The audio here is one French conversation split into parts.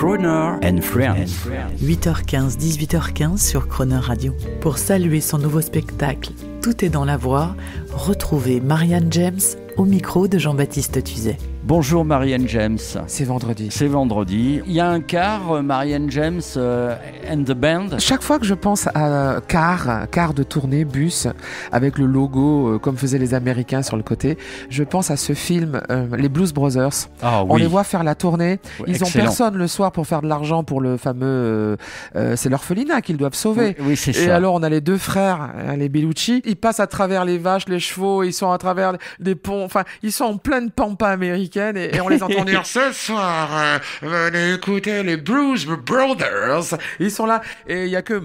Croner and Friends. 8h15, 18h15 sur Croner Radio. Pour saluer son nouveau spectacle Tout est dans la voix, retrouvez Marianne James au micro de Jean-Baptiste Tuzet. Bonjour Marianne James. C'est vendredi. C'est vendredi. Il y a un car, Marianne James and the Band. Chaque fois que je pense à car de tournée, bus, avec le logo comme faisaient les Américains sur le côté, je pense à ce film, les Blues Brothers. Ah, oui. On les voit faire la tournée. Ils Excellent. ont personne le soir pour faire de l'argent pour le fameux... c'est l'orphelinat qu'ils doivent sauver. Oui, c'est ça. Et alors on a les deux frères, les Bellucci. Ils passent à travers les vaches, les chevaux, ils sont à travers des ponts. Enfin, ils sont en pleine pampa américaine et on les entend dire ce soir, venez écouter les Blues Brothers. Ils sont là et il y a que...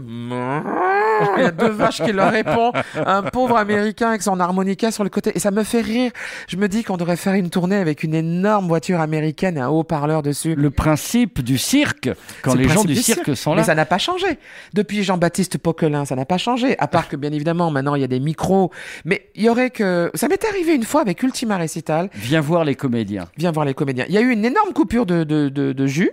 Il y a deux vaches qui leur répondent. Un pauvre Américain avec son harmonica sur le côté. Et ça me fait rire. Je me dis qu'on devrait faire une tournée avec une énorme voiture américaine et un haut-parleur dessus. Le principe du cirque, quand les gens du cirque sont là. Mais ça n'a pas changé. Depuis Jean-Baptiste Poquelin, ça n'a pas changé. À part que, bien évidemment, maintenant, il y a des micros. Mais il y aurait que... Ça m'est arrivé une fois avec Ultima Recital. Viens voir les comédiens. Viens voir les comédiens. Il y a eu une énorme coupure de jus.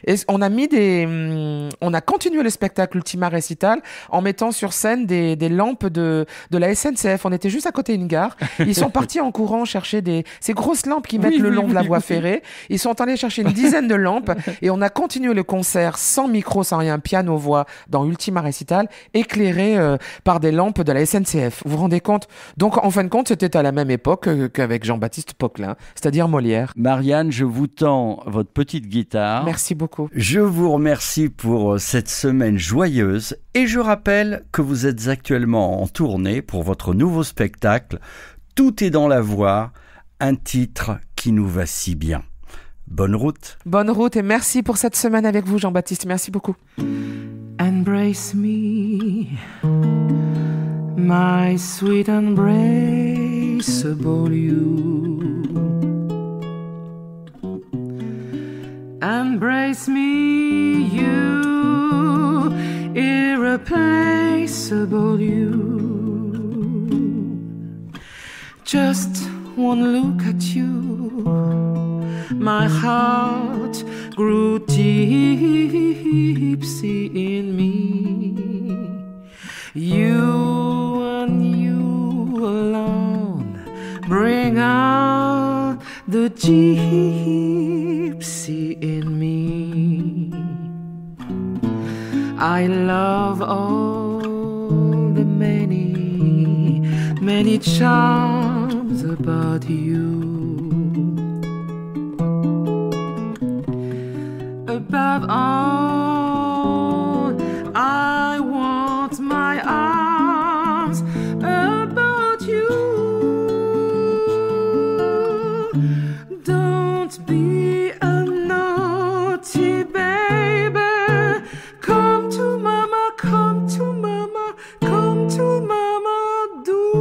Et on a continué le spectacle Ultima Recital en mettant sur scène des lampes de la SNCF. On était juste à côté d'une gare. Ils sont partis en courant chercher ces grosses lampes qui mettent le long de la voie ferrée. Ils sont allés chercher une dizaine de lampes et on a continué le concert sans micro, sans rien, piano-voix dans Ultima Recital, éclairé par des lampes de la SNCF. Vous vous rendez compte? Donc, en fin de compte, c'était à la même époque qu'avec Jean-Baptiste Poquelin, c'est-à-dire Molière. Marianne, je vous tends votre petite guitare. Merci beaucoup. Je vous remercie pour cette semaine joyeuse et je rappelle que vous êtes actuellement en tournée pour votre nouveau spectacle Tout est dans la voix, un titre qui nous va si bien. Bonne route. Bonne route et merci pour cette semaine avec vous, Jean-Baptiste. Merci beaucoup. Embrace me, my sweet embraceable you. Embrace me, you, irreplaceable you. Just one look at you, my heart grew tipsy in me. You and you alone bring out the gypsy in me. I love all the many, many charms about you. Above all, I want my arms about you. Don't be a naughty baby. Come to mama, come to mama, come to mama, do.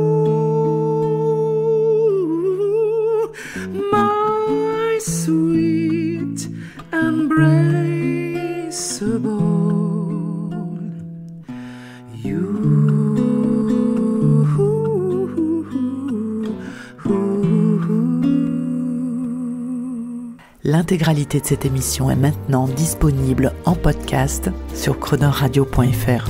My sweet embraceable you. L'intégralité de cette émission est maintenant disponible en podcast sur cronerradio.fr.